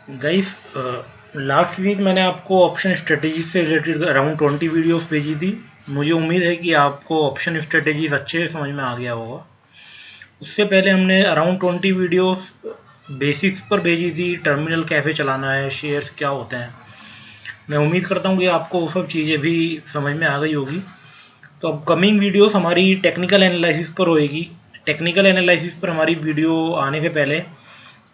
Guys, last week मैंने आपको option strategy से रिलेटेड अराउंड 20 वीडियोस भेजी थी। मुझे उम्मीद है कि आपको ऑप्शन स्ट्रेटेजी अच्छे से समझ में आ गया होगा। उससे पहले हमने अराउंड 20 वीडियोस बेसिक्स पर भेजी थी। टर्मिनल कैसे चलाना है, शेयर्स क्या होते हैं। मैं उम्मीद करता हूँ कि आपको वो सब चीज़ें भी समझ में आ गई होगी। तो अब कमिंग वीडियोस हमारी टेक्निकल एनालिसिस पर होएगी। टेक्निकल एनालिसिस पर हमारी वीडियो आने से पहले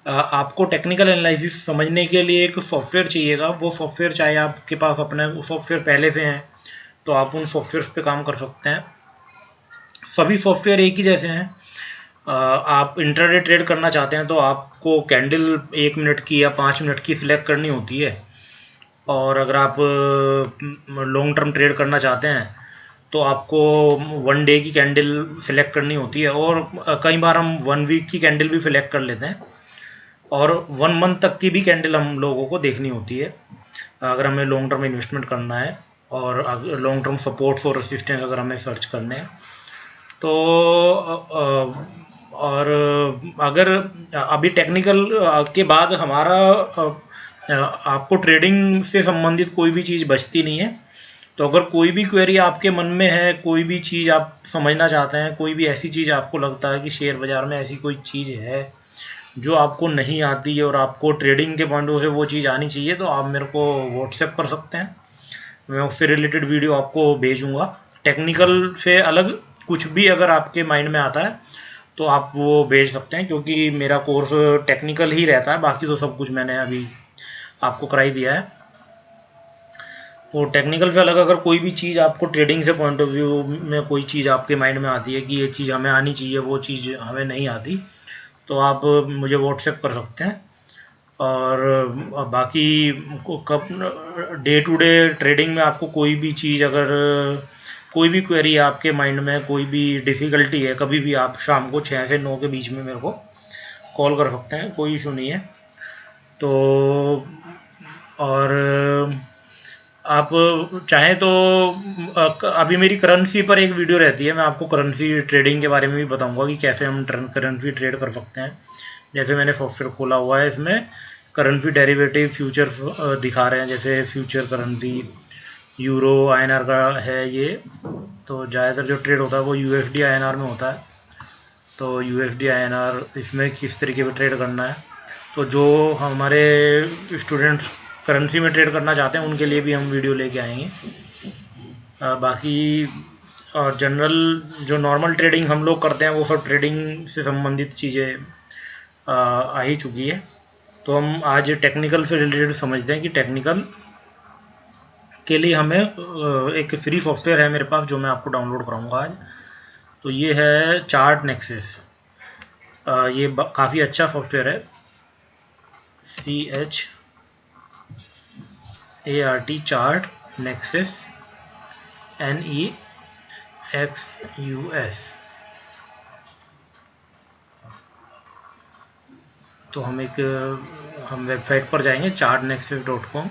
आपको टेक्निकल एनालिसिस समझने के लिए एक सॉफ्टवेयर चाहिएगा। वो सॉफ्टवेयर चाहे आपके पास अपने सॉफ्टवेयर पहले से हैं तो आप उन सॉफ्टवेयर्स पे काम कर सकते हैं। सभी सॉफ्टवेयर एक ही जैसे हैं। आप इंट्राडे ट्रेड करना चाहते हैं तो आपको कैंडल 1 मिनट की या 5 मिनट की सिलेक्ट करनी होती है। और अगर आप लॉन्ग टर्म ट्रेड करना चाहते हैं तो आपको 1 डे की कैंडल सिलेक्ट करनी होती है। और कई बार हम 1 वीक की कैंडल भी सिलेक्ट कर लेते हैं और 1 मंथ तक की भी कैंडल हम लोगों को देखनी होती है अगर हमें लॉन्ग टर्म इन्वेस्टमेंट करना है और लॉन्ग टर्म सपोर्ट्स और रेसिस्टेंस अगर हमें सर्च करने हैं तो। और अगर अभी टेक्निकल के बाद हमारा आपको ट्रेडिंग से संबंधित कोई भी चीज़ बचती नहीं है। तो अगर कोई भी क्वेरी आपके मन में है, कोई भी चीज़ आप समझना चाहते हैं, कोई भी ऐसी चीज़ आपको लगता है कि शेयर बाज़ार में ऐसी कोई चीज़ है जो आपको नहीं आती है और आपको ट्रेडिंग के पॉइंट ऑफ से वो चीज़ आनी चाहिए, तो आप मेरे को व्हाट्सएप कर सकते हैं। मैं उससे रिलेटेड वीडियो आपको भेजूँगा। टेक्निकल से अलग कुछ भी अगर आपके माइंड में आता है तो आप वो भेज सकते हैं, क्योंकि मेरा कोर्स टेक्निकल ही रहता है। बाकी तो सब कुछ मैंने अभी आपको करा ही दिया है। तो टेक्निकल से अलग अगर कोई भी चीज़ आपको ट्रेडिंग से पॉइंट ऑफ व्यू में कोई चीज़ आपके माइंड में आती है कि ये चीज़ हमें आनी चाहिए, वो चीज़ हमें नहीं आती, तो आप मुझे व्हाट्सएप कर सकते हैं। और बाकी कब डे टू डे ट्रेडिंग में आपको कोई भी चीज़ अगर कोई भी क्वेरी है आपके माइंड में, कोई भी डिफ़िकल्टी है, कभी भी आप शाम को 6 से 9 के बीच में मेरे को कॉल कर सकते हैं, कोई इशू नहीं है। तो और आप चाहें तो अभी मेरी करेंसी पर एक वीडियो रहती है। मैं आपको करेंसी ट्रेडिंग के बारे में भी बताऊंगा कि कैसे हम करेंसी ट्रेड कर सकते हैं। जैसे मैंने सॉफ्टवेयर खोला हुआ है, इसमें करेंसी डेरिवेटिव फ्यूचर दिखा रहे हैं, जैसे फ्यूचर करेंसी यूरो आईएनआर का है ये। तो ज़्यादातर जो ट्रेड होता है वो यूएसडी आईएनआर में होता है। तो यूएसडी आईएनआर इसमें किस तरीके से ट्रेड करना है, तो जो हमारे स्टूडेंट्स करेंसी में ट्रेड करना चाहते हैं उनके लिए भी हम वीडियो लेके आएंगे। बाकी और जनरल जो नॉर्मल ट्रेडिंग हम लोग करते हैं वो सब ट्रेडिंग से संबंधित चीज़ें आ ही चुकी है। तो हम आज टेक्निकल से रिलेटेड समझते हैं कि टेक्निकल के लिए हमें एक फ्री सॉफ्टवेयर है मेरे पास जो मैं आपको डाउनलोड कराऊंगा आज। तो ये है चार्ट नेक्सस। ये काफ़ी अच्छा सॉफ्टवेयर है। CHART chart nexus NEXUS। तो हम वेबसाइट पर जाएंगे chartnexus.com।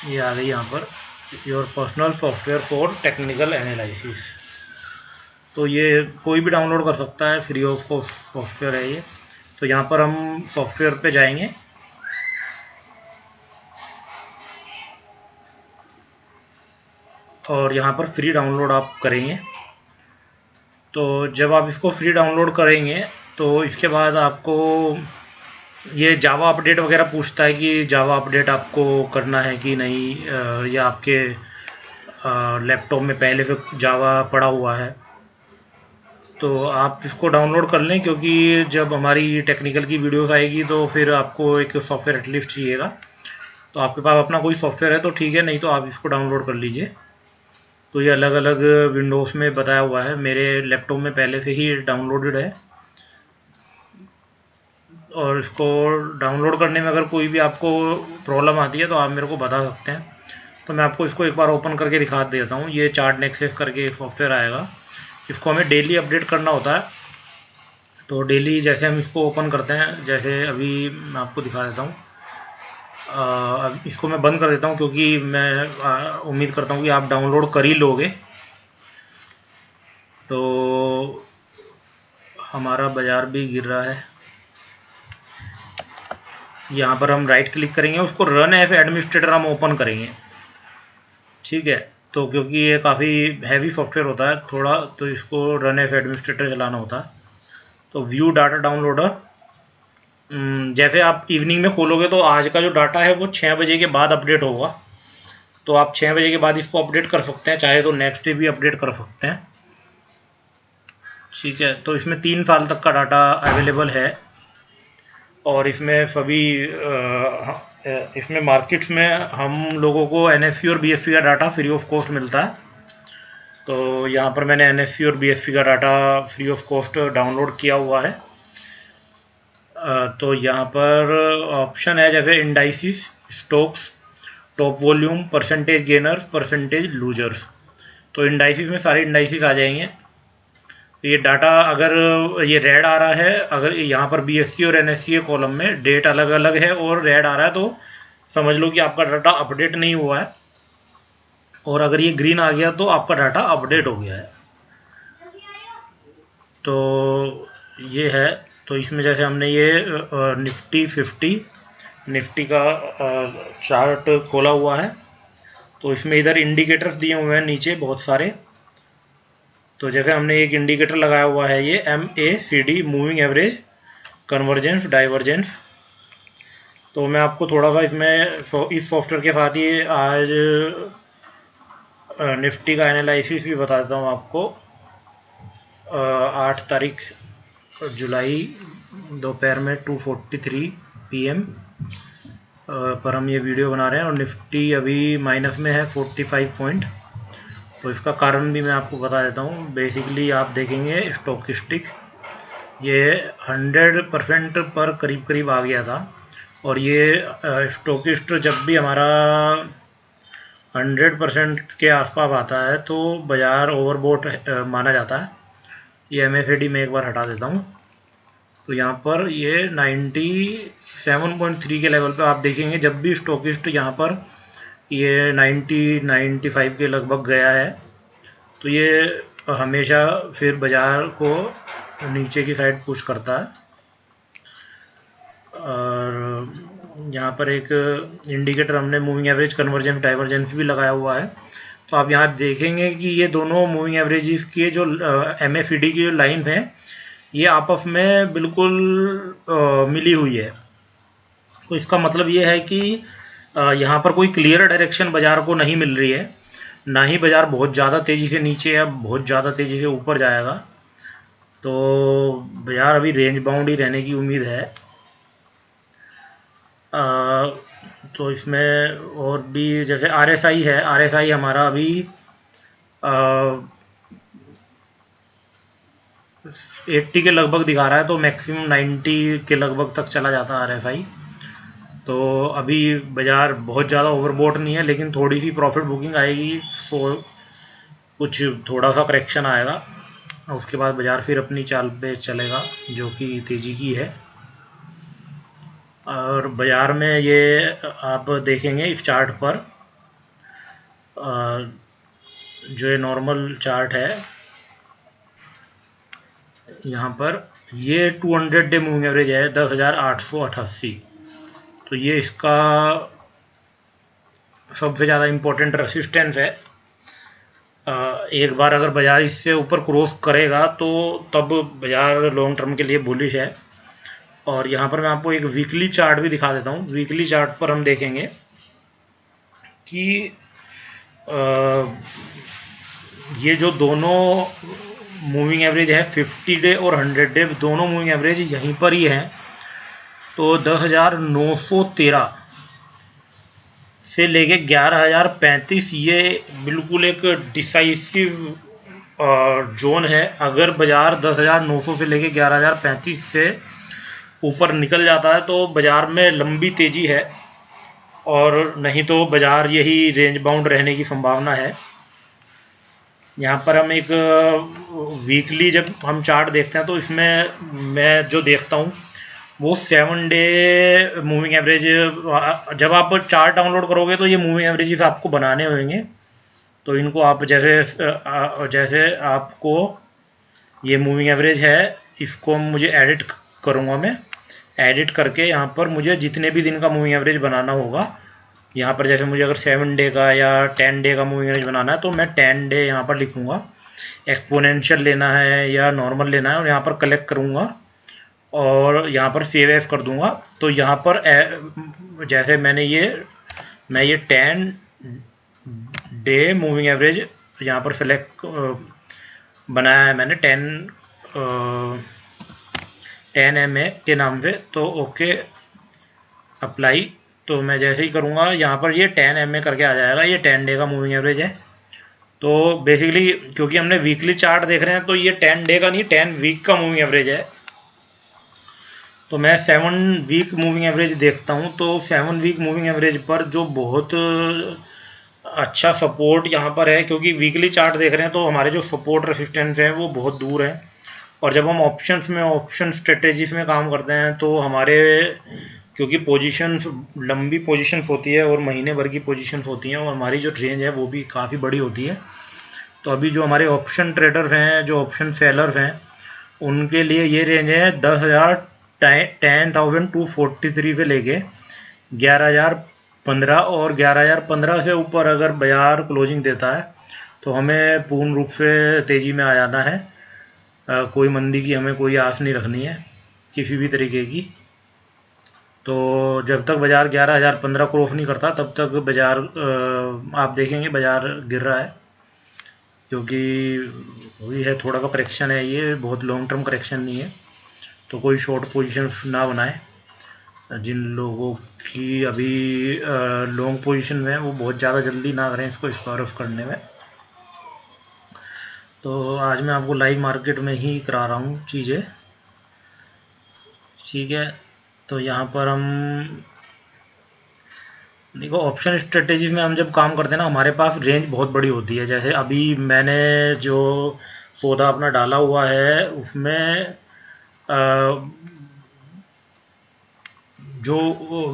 ये आ गई यहाँ per your personal software for technical analysis. तो ये कोई भी डाउनलोड कर सकता है, फ्री ऑफ कॉस्ट सॉफ्टवेयर है ये। तो यहाँ पर हम सॉफ्टवेयर पे जाएंगे और यहाँ पर फ्री डाउनलोड आप करेंगे। तो जब आप इसको फ्री डाउनलोड करेंगे तो इसके बाद आपको ये जावा अपडेट वगैरह पूछता है कि जावा अपडेट आपको करना है कि नहीं, या आपके लैपटॉप में पहले से जावा पड़ा हुआ है। तो आप इसको डाउनलोड कर लें, क्योंकि जब हमारी टेक्निकल की वीडियोस आएगी तो फिर आपको एक सॉफ्टवेयर एटलीस्ट चाहिएगा। तो आपके पास अपना कोई सॉफ्टवेयर है तो ठीक है, नहीं तो आप इसको डाउनलोड कर लीजिए। तो ये अलग अलग विंडोज़ में बताया हुआ है, मेरे लैपटॉप में पहले से ही डाउनलोडेड है। और इसको डाउनलोड करने में अगर कोई भी आपको प्रॉब्लम आती है तो आप मेरे को बता सकते हैं। तो मैं आपको इसको एक बार ओपन करके दिखा देता हूँ। ये चार्ट नेक्सस करके एक सॉफ्टवेयर आएगा, इसको हमें डेली अपडेट करना होता है। तो डेली जैसे हम इसको ओपन करते हैं, जैसे अभी मैं आपको दिखा देता हूँ। अब इसको मैं बंद कर देता हूँ क्योंकि मैं उम्मीद करता हूँ कि आप डाउनलोड कर ही लोगे। तो हमारा बाजार भी गिर रहा है। यहाँ पर हम राइट क्लिक करेंगे, उसको रन एज एडमिनिस्ट्रेटर हम ओपन करेंगे, ठीक है। तो क्योंकि ये काफ़ी हैवी सॉफ्टवेयर होता है थोड़ा, तो इसको रन एज एडमिनिस्ट्रेटर चलाना होता है। तो व्यू डाटा डाउनलोडर, जैसे आप इवनिंग में खोलोगे तो आज का जो डाटा है वो 6 बजे के बाद अपडेट होगा, तो आप 6 बजे के बाद इसको अपडेट कर सकते हैं, चाहे तो नेक्स्ट डे भी अपडेट कर सकते हैं, ठीक है। तो इसमें 3 साल तक का डाटा अवेलेबल है, और इसमें सभी इसमें मार्केट्स में हम लोगों को NSE और BSE का डाटा फ्री ऑफ कॉस्ट मिलता है। तो यहाँ पर मैंने NSE और BSE का data free of cost download किया हुआ है। तो यहाँ पर ऑप्शन है जैसे indices, stocks, top volume, percentage gainers, percentage losers. तो इंडाइसिस में सारे इंडाइसिस आ जाएंगे। ये डाटा अगर ये रेड आ रहा है, अगर यहाँ पर BSE और NSE के कॉलम में डेट अलग अलग है और रेड आ रहा है, तो समझ लो कि आपका डाटा अपडेट नहीं हुआ है, और अगर ये ग्रीन आ गया तो आपका डाटा अपडेट हो गया है। तो ये है, तो इसमें जैसे हमने ये निफ्टी 50 निफ्टी का चार्ट खोला हुआ है, तो इसमें इधर इंडिकेटर्स दिए हुए हैं नीचे बहुत सारे। तो जैसे हमने एक इंडिकेटर लगाया हुआ है ये MACD, moving average, convergence, divergence. तो मैं आपको थोड़ा सा इसमें इस सॉफ्टवेयर के साथ ही आज निफ्टी का एनालिसिस भी बता देता हूँ आपको। 8 तारीख जुलाई दोपहर में 2:43 PM पर हम ये वीडियो बना रहे हैं, और निफ्टी अभी माइनस में है 45 पॉइंट। तो इसका कारण भी मैं आपको बता देता हूँ। बेसिकली आप देखेंगे स्टॉकिस्टिक ये 100% पर करीब करीब आ गया था, और ये स्टॉकिस्ट जब भी हमारा 100% के आसपास आता है तो बाज़ार ओवरबॉट माना जाता है। ये MACD में एक बार हटा देता हूँ, तो यहाँ पर ये 97.3 के लेवल पे आप देखेंगे जब भी स्टॉकिस्ट यहाँ पर ये 95 के लगभग गया है, तो ये हमेशा फिर बाज़ार को नीचे की साइड पुश करता है। और यहाँ पर एक इंडिकेटर हमने मूविंग एवरेज, कन्वर्जेंस, डाइवर्जेंस भी लगाया हुआ है। तो आप यहाँ देखेंगे कि ये दोनों मूविंग एवरेजेस के जो MACD की जो लाइन है ये आपस में बिल्कुल मिली हुई है। तो इसका मतलब ये है कि यहाँ पर कोई क्लियर डायरेक्शन बाज़ार को नहीं मिल रही है, ना ही बाज़ार बहुत ज़्यादा तेज़ी से नीचे या बहुत ज़्यादा तेज़ी से ऊपर जाएगा। तो बाज़ार अभी रेंज बाउंड ही रहने की उम्मीद है। तो इसमें और भी जैसे RSI है, RSI हमारा अभी 80 के लगभग दिखा रहा है, तो मैक्सिमम 90 के लगभग तक चला जाता है RSI। तो अभी बाज़ार बहुत ज़्यादा ओवरबॉट नहीं है, लेकिन थोड़ी सी प्रॉफिट बुकिंग आएगी तो कुछ थोड़ा सा करेक्शन आएगा, उसके बाद बाज़ार फिर अपनी चाल पे चलेगा जो कि तेज़ी की है। और बाज़ार में ये आप देखेंगे इस चार्ट पर, जो ये नॉर्मल चार्ट है यहाँ पर, ये 200 डे मूविंग एवरेज है 10,888। तो ये इसका सबसे ज़्यादा इम्पोर्टेंट रेसिस्टेंस है। एक बार अगर बाज़ार इससे ऊपर क्रॉस करेगा तो तब बाज़ार लॉन्ग टर्म के लिए बुलिश है। और यहाँ पर मैं आपको एक वीकली चार्ट भी दिखा देता हूँ। वीकली चार्ट पर हम देखेंगे कि ये जो दोनों मूविंग एवरेज है 50 डे और 100 डे, दोनों मूविंग एवरेज यहीं पर ही हैं। तो 10,913 से लेके 11,035 ये बिल्कुल एक डिसाइसिव जोन है। अगर बाज़ार 10,900 से लेके 11,035 से ऊपर निकल जाता है तो बाज़ार में लंबी तेज़ी है, और नहीं तो बाज़ार यही रेंज बाउंड रहने की संभावना है। यहाँ पर हम एक वीकली जब हम चार्ट देखते हैं तो इसमें मैं जो देखता हूँ वो 7 डे मूविंग एवरेज, जब आप चार्ट डाउनलोड करोगे तो ये मूविंग एवरेजेस आपको बनाने होंगे। तो इनको आप जैसे आपको ये मूविंग एवरेज है इसको मुझे एडिट करूँगा, मैं एडिट करके यहाँ पर मुझे जितने भी दिन का मूविंग एवरेज बनाना होगा, यहाँ पर जैसे मुझे अगर 7 डे का या 10 डे का मूविंग एवरेज बनाना है तो मैं 10 डे यहाँ पर लिखूँगा, एक्सपोनेंशियल लेना है या नॉर्मल लेना है, और यहाँ पर कलेक्ट करूँगा और यहाँ पर सेव एज कर दूँगा। तो यहाँ पर जैसे मैं ये 10 डे मूविंग एवरेज यहाँ पर सेलेक्ट बनाया है मैंने 10 MA के नाम से। तो ओके अप्लाई, तो मैं जैसे ही करूँगा यहाँ पर ये 10 MA करके आ जाएगा, ये 10 डे का मूविंग एवरेज है। तो बेसिकली क्योंकि हमने वीकली चार्ट देख रहे हैं तो ये 10 डे का नहीं 10 वीक का मूविंग एवरेज है। तो मैं 7 वीक मूविंग एवरेज देखता हूँ, तो 7 वीक मूविंग एवरेज पर जो बहुत अच्छा सपोर्ट यहाँ पर है, क्योंकि वीकली चार्ट देख रहे हैं तो हमारे जो सपोर्ट रेसिस्टेंस है वो बहुत दूर है। और जब हम ऑप्शन स्ट्रेटेजीज में काम करते हैं तो हमारे, क्योंकि पोजीशंस लंबी पोजीशंस होती है और महीने भर की पोजीशंस होती हैं, और हमारी जो रेंज है वो भी काफ़ी बड़ी होती है। तो अभी जो हमारे ऑप्शन ट्रेडर्स हैं, जो ऑप्शन सेलर्स हैं, उनके लिए ये रेंज है 10,243 से लेके 11,015, और 11,015 से ऊपर अगर बाजार क्लोजिंग देता है तो हमें पूर्ण रूप से तेज़ी में आ जाना है। कोई मंदी की हमें कोई आस नहीं रखनी है किसी भी तरीके की। तो जब तक बाज़ार 11,015 क्रॉस नहीं करता तब तक बाज़ार आप देखेंगे बाज़ार गिर रहा है, क्योंकि वही है, थोड़ा सा करेक्शन है, ये बहुत लॉन्ग टर्म करेक्शन नहीं है। तो कोई शॉर्ट पोजीशंस ना बनाए, जिन लोगों की अभी लॉन्ग पोजीशन में है वो बहुत ज़्यादा जल्दी ना करें इसको स्क्वायर ऑफ करने में। तो आज मैं आपको लाइव मार्केट में ही करा रहा हूँ चीज़ें, ठीक है। तो यहाँ पर हम देखो ऑप्शन स्ट्रेटेजी में हम जब काम करते हैं ना, हमारे पास रेंज बहुत बड़ी होती है। जैसे अभी मैंने जो सौदा अपना डाला हुआ है उसमें जो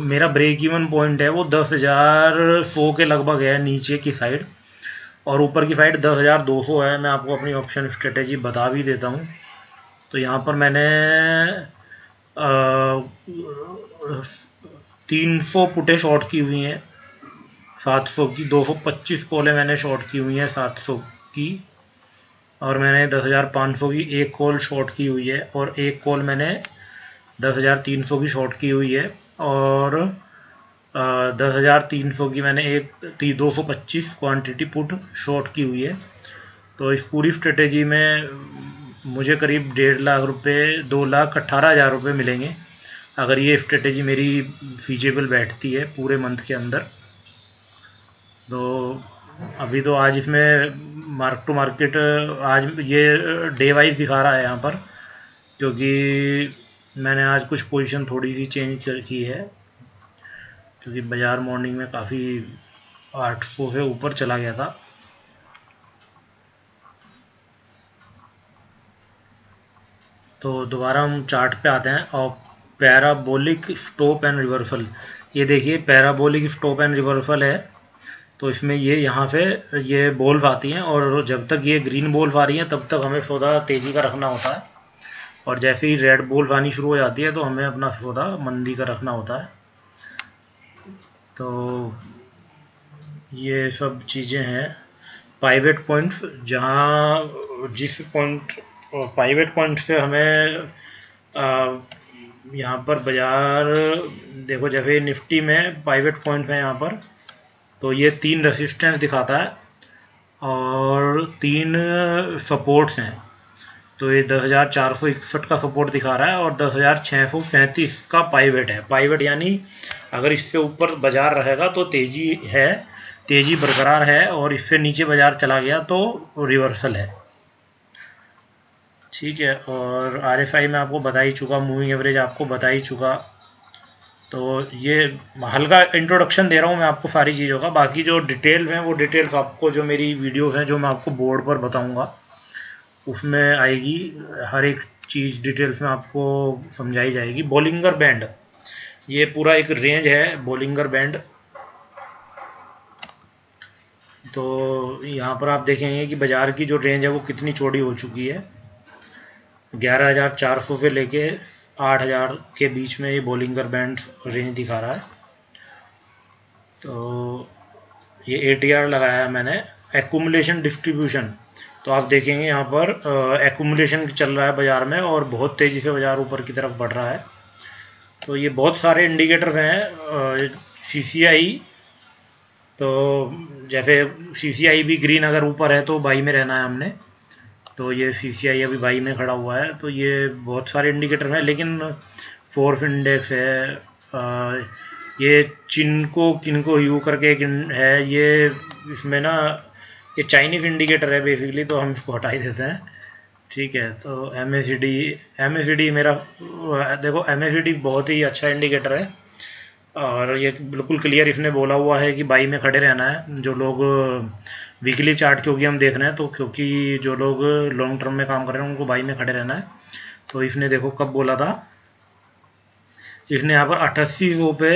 मेरा ब्रेक इवन पॉइंट है वो 10,100 के लगभग है नीचे की साइड, और ऊपर की साइड 10,200 है। मैं आपको अपनी ऑप्शन स्ट्रेटेजी बता भी देता हूँ। तो यहाँ पर मैंने 300 पुटें शॉर्ट की हुई हैं 700 की, 225 कॉलें मैंने शॉर्ट की हुई हैं 700 की, और मैंने 10,500 की एक कॉल शॉर्ट की हुई है, और एक कॉल मैंने 10,300 की शॉर्ट की हुई है, और 10,300 की मैंने एक 225 क्वांटिटी पुट शॉर्ट की हुई है। तो इस पूरी स्ट्रेटेजी में मुझे करीब 1.5 लाख रुपये, 2,18,000 रुपये मिलेंगे अगर ये स्ट्रेटेजी मेरी फीजेबल बैठती है पूरे मंथ के अंदर। तो अभी तो आज इसमें मार्क टू मार्केट आज ये डे वाइज दिखा रहा है यहाँ पर, क्योंकि मैंने आज कुछ पोजीशन थोड़ी सी चेंज की है, क्योंकि बाज़ार मॉर्निंग में काफ़ी 800 से ऊपर चला गया था। तो दोबारा हम चार्ट पे आते हैं, और पैराबोलिक स्टॉप एंड रिवर्सल, ये देखिए पैराबोलिक स्टॉप एंड रिवर्सल है। तो इसमें ये यहाँ से ये बॉल्स आती हैं, और जब तक ये ग्रीन बॉल्स आ रही हैं तब तक हमें सौदा तेज़ी का रखना होता है, और जैसे ही रेड बॉल्स आनी शुरू हो जाती है तो हमें अपना सौदा मंदी का रखना होता है। तो ये सब चीज़ें हैं। पाइवेट पॉइंट्स, जहाँ जिस पॉइंट पाइवेट पॉइंट से हमें यहाँ पर बाज़ार देखो, जैसे निफ्टी में पाइवेट पॉइंट्स हैं यहाँ पर, तो ये 3 रेसिस्टेंस दिखाता है और 3 सपोर्ट्स हैं। तो ये 10,461 का सपोर्ट दिखा रहा है, और 10,637 का पाइवेट है। पाइवेट यानी अगर इससे ऊपर बाजार रहेगा तो तेज़ी है, तेज़ी बरकरार है, और इससे नीचे बाजार चला गया तो रिवर्सल है, ठीक है। और RSI में आपको बता ही चुका, मूविंग एवरेज आपको बता ही चुका। तो ये हल्का इंट्रोडक्शन दे रहा हूँ मैं आपको सारी चीज़ों का। बाकी जो डिटेल्स हैं वो डिटेल्स आपको जो मेरी वीडियोस हैं जो मैं आपको बोर्ड पर बताऊँगा उसमें आएगी, हर एक चीज़ डिटेल्स में आपको समझाई जाएगी। बोलिंगर बैंड, ये पूरा एक रेंज है बोलिंगर बैंड। तो यहाँ पर आप देखेंगे कि बाज़ार की जो रेंज है वो कितनी चौड़ी हो चुकी है। 11,400 से लेके 8,000 के बीच में ये बोलिंगर बैंड रेंज दिखा रहा है। तो ये ATR लगाया है मैंने। एक्यूमुलेशन डिस्ट्रीब्यूशन, तो आप देखेंगे यहाँ पर एक्यूमुलेशन चल रहा है बाज़ार में और बहुत तेज़ी से बाज़ार ऊपर की तरफ बढ़ रहा है। तो ये बहुत सारे इंडिकेटर हैं। CCI, तो जैसे CCI भी ग्रीन अगर ऊपर है तो बाई में रहना है हमने। तो ये CCI अभी बाई में खड़ा हुआ है। तो ये बहुत सारे इंडिकेटर हैं, लेकिन फोर्स इंडेक्स है, ये चिनको किनको यू करके एक है, ये इसमें ना ये चाइनीज इंडिकेटर है बेसिकली, तो हम इसको हटा ही देते हैं। ठीक है, तो MACD मेरा, देखो MACD बहुत ही अच्छा इंडिकेटर है और ये बिल्कुल क्लियर इसने बोला हुआ है कि बाई में खड़े रहना है। जो लोग वीकली चार्ट क्योंकि हम देख रहे हैं, तो क्योंकि जो लोग लॉन्ग टर्म में काम कर रहे हैं उनको बाई में खड़े रहना है। तो इसने देखो कब बोला था, इसने यहाँ पर 8800 पे,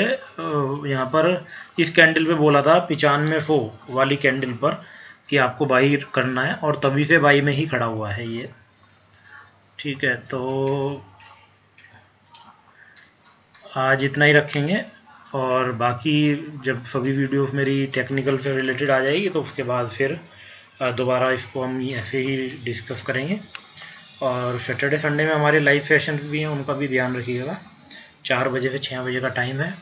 यहाँ पर इस कैंडल पे बोला था 9500 वाली कैंडल पर कि आपको बाई करना है, और तभी से बाई में ही खड़ा हुआ है ये। ठीक है, तो आज इतना ही रखेंगे, और बाकी जब सभी वीडियोस मेरी टेक्निकल से रिलेटेड आ जाएगी तो उसके बाद फिर दोबारा इसको हम ऐसे ही डिस्कस करेंगे। और सैटरडे संडे में हमारे लाइव सेशंस भी हैं, उनका भी ध्यान रखिएगा। 4 बजे से 6 बजे का टाइम है,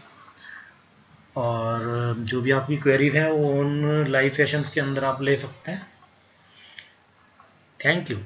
और जो भी आपकी क्वेरीज हैं वो उन लाइव सेशंस के अंदर आप ले सकते हैं। Thank you.